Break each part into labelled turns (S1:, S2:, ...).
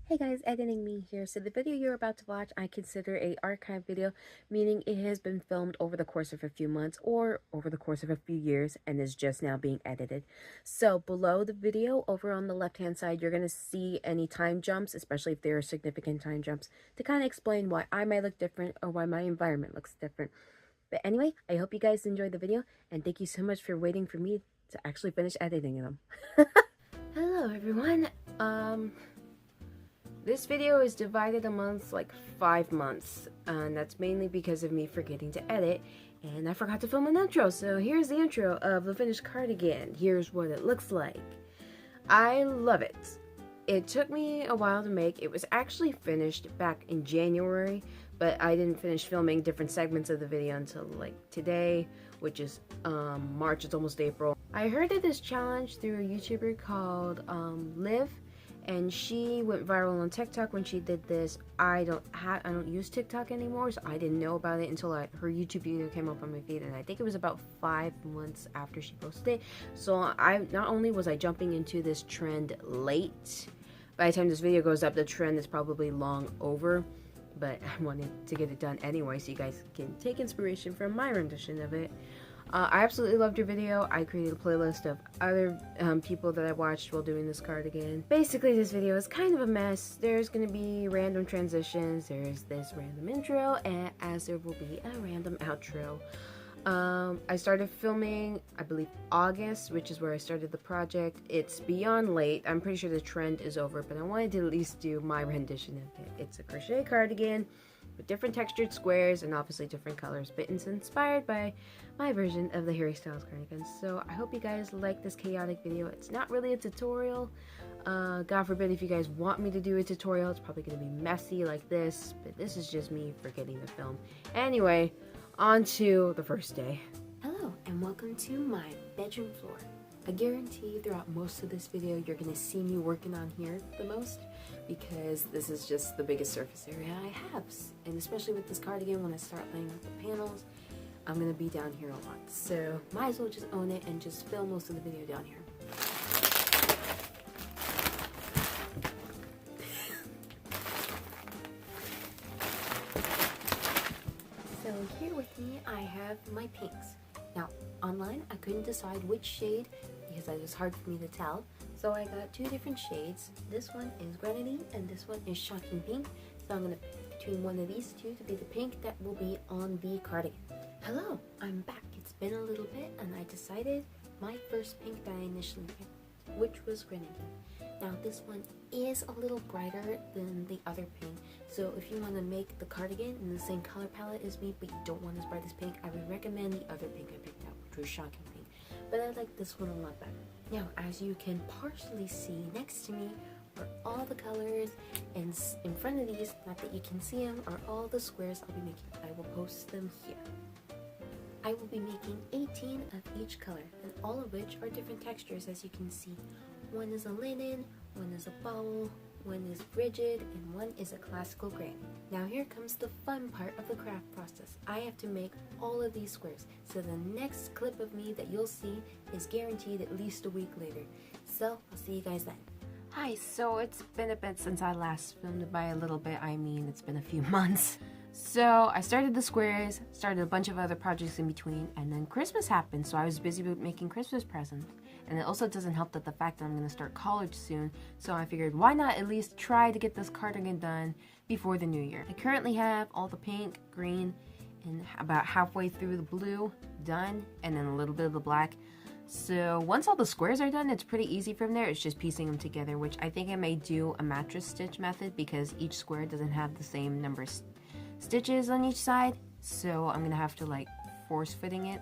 S1: Hey guys, editing me here. So the video you're about to watch, I consider a archive video, meaning it has been filmed over the course of a few months or over the course of a few years and is just now being edited. So below the video, over on the left-hand side, you're going to see any time jumps, especially if there are significant time jumps, to kind of explain why I might look different or why my environment looks different. But anyway, I hope you guys enjoyed the video, and thank you so much for waiting for me to actually finish editing them. Hello everyone. This video is divided amongst like 5 months, and that's mainly because of me forgetting to edit, and I forgot to film an intro. So here's the intro of the finished cardigan. Here's what it looks like. I love it. It took me a while to make. It was actually finished back in January, but I didn't finish filming different segments of the video until like today, which is March. It's almost April. I heard of this challenge through a YouTuber called Liv, and she went viral on TikTok when she did this. I don't use TikTok anymore, so I didn't know about it until her YouTube video came up on my feed, and I think it was about 5 months after she posted it. So not only was I jumping into this trend late, by the time this video goes up, the trend is probably long over, but I wanted to get it done anyway so you guys can take inspiration from my rendition of it. I absolutely loved your video. I created a playlist of other people that I watched while doing this cardigan. Basically, this video is kind of a mess. There's going to be random transitions, there's this random intro, and as there will be a random outro. I started filming, I believe, August, which is where I started the project. It's beyond late. I'm pretty sure the trend is over, but I wanted to at least do my rendition of it. It's a crochet cardigan with different textured squares and obviously different colors, but it's inspired by my version of the Harry Styles cardigan. So I hope you guys like this chaotic video. It's not really a tutorial. God forbid if you guys want me to do a tutorial, it's probably going to be messy like this, but this is just me forgetting to film. Anyway, on to the first day. Hello and welcome to my bedroom floor. I guarantee throughout most of this video you're going to see me working on here the most, because this is just the biggest surface area I have, and especially with this cardigan, when I start laying out the panels, I'm going to be down here a lot. So might as well just own it and just film most of the video down here. So here with me I have my pinks. Now online I couldn't decide which shade because it was hard for me to tell. So I got 2 different shades. This one is Grenadine and this one is Shocking Pink. So I'm going to pick between one of these two to be the pink that will be on the cardigan. Hello, I'm back. It's been a little bit and I decided my first pink that I initially picked, which was Grenadine. Now this one is a little brighter than the other pink, so if you want to make the cardigan in the same color palette as me but you don't want as bright as pink, I would recommend the other pink I picked out, which was Shocking Pink. But I like this one a lot better. Now, as you can partially see next to me are all the colors, and in front of these, not that you can see them, are all the squares I'll be making. I will post them here. I will be making 18 of each color, and all of which are different textures, as you can see. One is a linen, one is a bowl, one is rigid, and one is a classical gray. Now here comes the fun part of the craft process. I have to make all of these squares, so the next clip of me that you'll see is guaranteed at least a week later. So I'll see you guys then. Hi, so it's been a bit since I last filmed. By a little bit, I mean it's been a few months. So I started the squares, started a bunch of other projects in between, and then Christmas happened, so I was busy with making Christmas presents. And it also doesn't help that the fact that I'm going to start college soon, so I figured why not at least try to get this cardigan done before the new year. I currently have all the pink, green, and about halfway through the blue done, and then a little bit of the black. So once all the squares are done, it's pretty easy from there. It's just piecing them together, which I think I may do a mattress stitch method because each square doesn't have the same number of stitches on each side. So I'm going to have to like force fitting it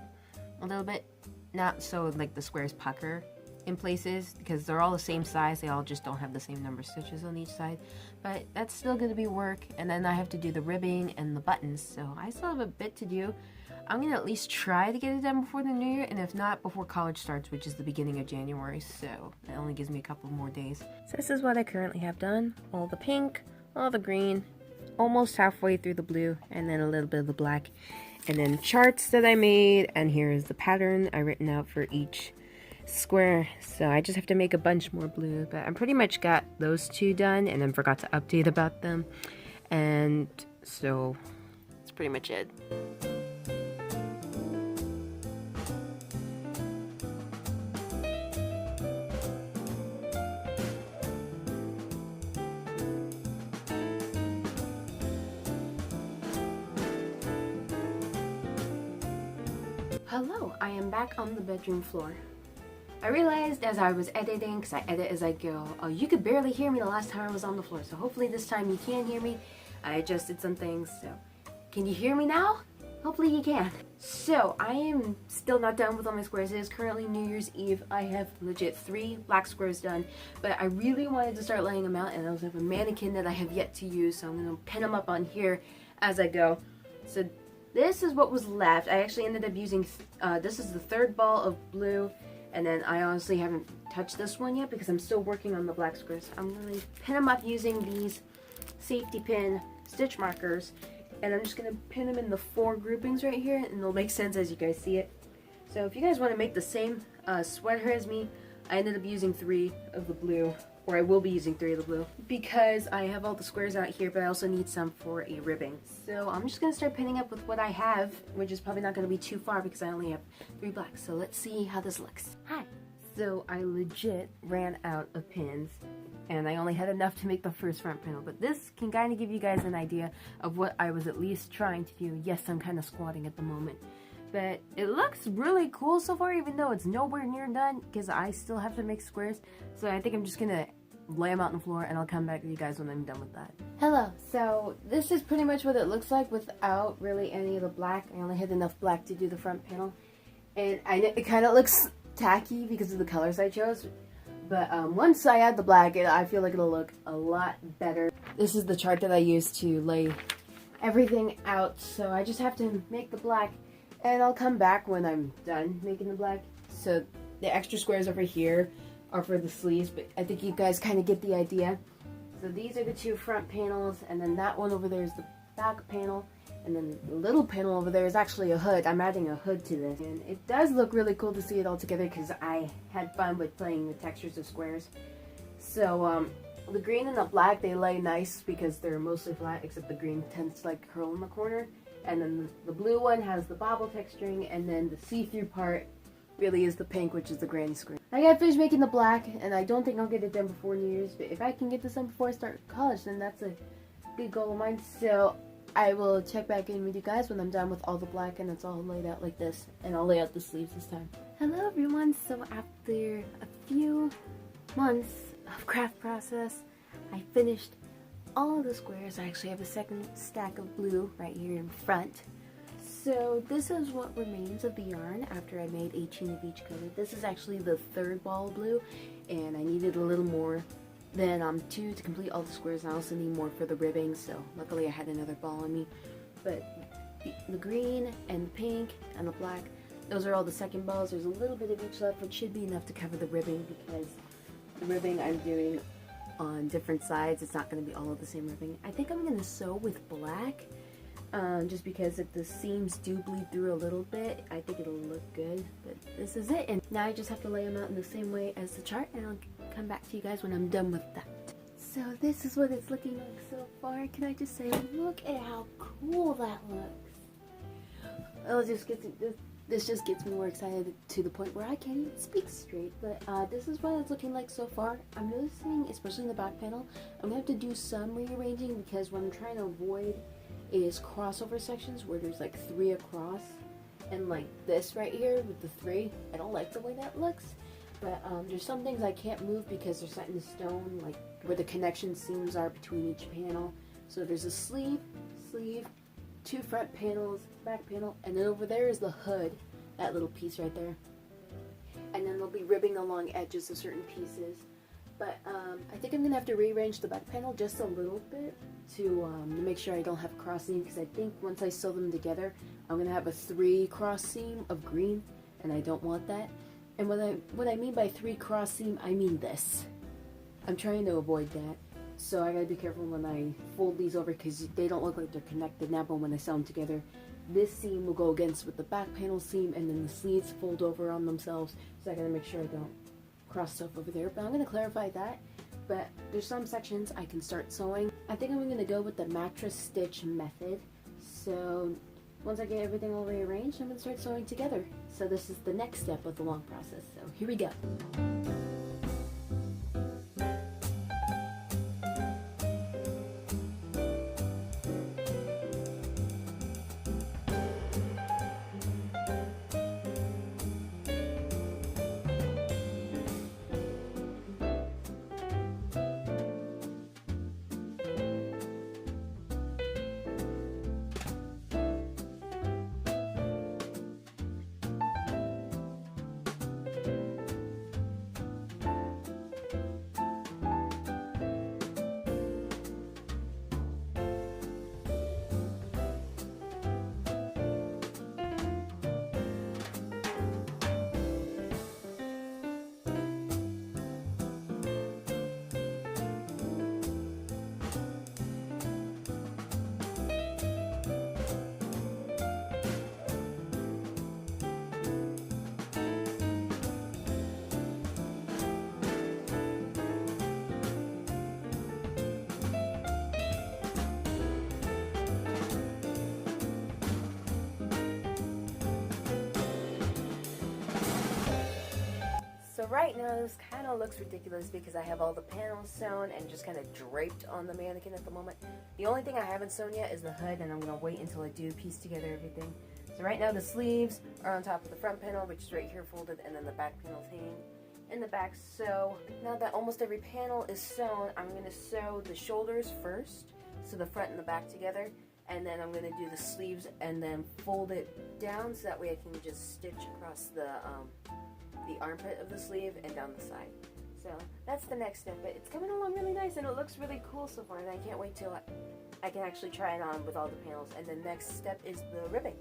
S1: a little bit. Not so like the squares pucker in places because they're all the same size, they all just don't have the same number of stitches on each side, but that's still going to be work. And then I have to do the ribbing and the buttons, so I still have a bit to do. I'm going to at least try to get it done before the new year, and if not, before college starts, which is the beginning of January, so that only gives me a couple more days. So this is what I currently have done. All the pink, all the green, almost halfway through the blue, and then a little bit of the black. And then charts that I made, and here is the pattern I written out for each square, so I just have to make a bunch more blue, but I pretty much got those two done and then forgot to update about them, and so that's pretty much it. Hello, I am back on the bedroom floor. I realized as I was editing, because I edit as I go, you could barely hear me the last time I was on the floor, so hopefully this time you can hear me. I adjusted some things, so can you hear me now? Hopefully you can. So I am still not done with all my squares. It is currently New Year's Eve. I have legit 3 black squares done, but I really wanted to start laying them out, and I also have a mannequin that I have yet to use, so I'm going to pin them up on here as I go. So this is what was left. I actually ended up using, this is the 3rd ball of blue, and then I honestly haven't touched this one yet because I'm still working on the black squares. I'm going to pin them up using these safety pin stitch markers, and I'm just going to pin them in the 4 groupings right here, and they'll make sense as you guys see it. So if you guys want to make the same sweater as me, I ended up using 3 of the blue, or I will be using 3 of the blue, because I have all the squares out here, but I also need some for a ribbing. So I'm just going to start pinning up with what I have, which is probably not going to be too far because I only have 3 blacks. So let's see how this looks. Hi! So I legit ran out of pins, and I only had enough to make the first front panel, but this can kind of give you guys an idea of what I was at least trying to do. Yes, I'm kind of squatting at the moment, but it looks really cool so far, even though it's nowhere near done because I still have to make squares. So I think I'm just gonna lay them out on the floor, and I'll come back to you guys when I'm done with that. Hello, so this is pretty much what it looks like without really any of the black. I only had enough black to do the front panel, and I know it kind of looks tacky because of the colors I chose, but once I add the black, I feel like it'll look a lot better. This is the chart that I use to lay everything out, so I just have to make the black, and I'll come back when I'm done making the black. So the extra squares over here are for the sleeves, but I think you guys kind of get the idea. So these are the 2 front panels, and then that one over there is the back panel, and then the little panel over there is actually a hood. I'm adding a hood to this, and it does look really cool to see it all together because I had fun with playing with textures of squares. So the green and the black, they lay nice because they're mostly flat, except the green tends to like curl in the corner, and then the blue one has the bobble texturing, and then the see-through part really is the pink, which is the granny square. I gotta finish making the black, and I don't think I'll get it done before New Year's, but if I can get this done before I start college, then that's a good goal of mine. So I will check back in with you guys when I'm done with all the black and it's all laid out like this, and I'll lay out the sleeves this time. Hello everyone, so after a few months of craft process, I finished all of the squares. I actually have a second stack of blue right here in front. So this is what remains of the yarn after I made 18 of each color. This is actually the 3rd ball of blue, and I needed a little more than 2 to complete all the squares. I also need more for the ribbing, so luckily I had another ball on me. But the green and the pink and the black, those are all the 2nd balls. There's a little bit of each left, which should be enough to cover the ribbing because the ribbing I'm doing on different sides. It's not going to be all of the same ribbing. I think I'm going to sew with black. Just because if the seams do bleed through a little bit, I think it'll look good. But this is it, and now I just have to lay them out in the same way as the chart, and I'll come back to you guys when I'm done with that. So this is what it's looking like so far. Can I just say, look at how cool that looks. This just gets me more excited to the point where I can't even speak straight. But this is what it's looking like so far. I'm noticing, especially in the back panel, I'm gonna have to do some rearranging because what I'm trying to avoid is crossover sections where there's like 3 across, and like this right here with the 3, I don't like the way that looks. But there's some things I can't move because they're set in stone, like where the connection seams are between each panel. So there's a sleeve, 2 front panels, back panel, and then over there is the hood, that little piece right there. And then there'll be ribbing along edges of certain pieces. But I think I'm going to have to rearrange the back panel just a little bit to make sure I don't have cross seam, because I think once I sew them together, I'm going to have a 3 cross seam of green, and I don't want that. And what I mean by 3 cross seam, I mean this. I'm trying to avoid that. So I gotta be careful when I fold these over because they don't look like they're connected now, but when I sew them together,
S2: this seam will go against with the back panel seam, and then the sleeves fold over on themselves, so I gotta make sure I don't cross stuff over there, but I'm gonna clarify that. But there's some sections I can start sewing. I think I'm gonna go with the mattress stitch method. So once I get everything all rearranged, I'm gonna start sewing together. So this is the next step of the long process, so here we go.
S1: So right now this kind of looks ridiculous because I have all the panels sewn and just kind of draped on the mannequin at the moment. The only thing I haven't sewn yet is the hood, and I'm going to wait until I do piece together everything. So right now the sleeves are on top of the front panel, which is right here folded, and then the back panel's hanging in the back. So now that almost every panel is sewn, I'm going to sew the shoulders first, so the front and the back together, and then I'm going to do the sleeves and then fold it down so that way I can just stitch across the armpit of the sleeve and down the side. So that's the next step, but it's coming along really nice and it looks really cool so far, and I can't wait till I can actually try it on with all the panels. And the next step is the ribbing.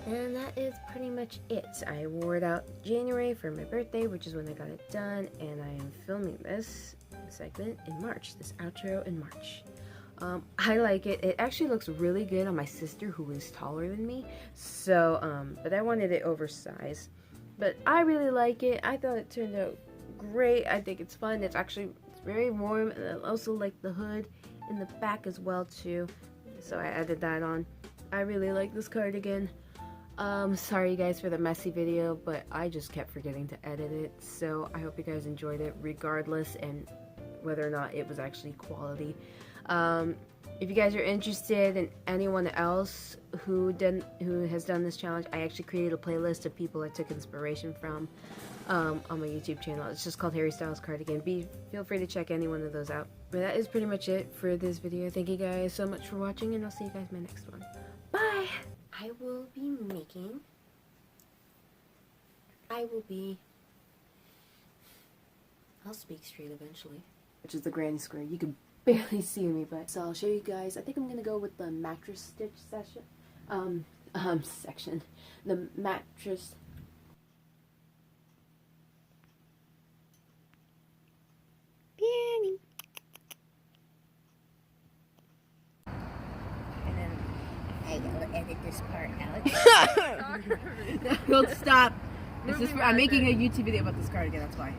S1: And that is pretty much it. I wore it out January for my birthday, which is when I got it done, and I am filming this segment in March, this outro in March. I like it. It actually looks really good on my sister, who is taller than me, so, but I wanted it oversized. But I really like it. I thought it turned out great. I think it's fun. It's very warm, and I also like the hood in the back as well, too. So I added that on. I really like this cardigan.
S2: Sorry you guys for the messy video, but I just kept forgetting to edit it, so I hope you guys enjoyed it regardless, and whether or not it was actually quality. If you guys are interested in anyone else who has done this challenge, I actually created a playlist of people I took inspiration from on my YouTube channel. It's just called Harry Styles Cardigan. Feel free to check any one of those out. But that is pretty much it for this video. Thank you guys so much for watching, and I'll see you guys in my next one. Bye!
S1: I'll speak straight eventually.
S2: Which is the granny square. You can barely see me, but so I'll show you guys. I think I'm gonna go with the mattress stitch section. Section. The mattress.
S1: And then I gotta edit this part out.
S2: Don't stop. I'm making a YouTube video about this cardigan, that's why.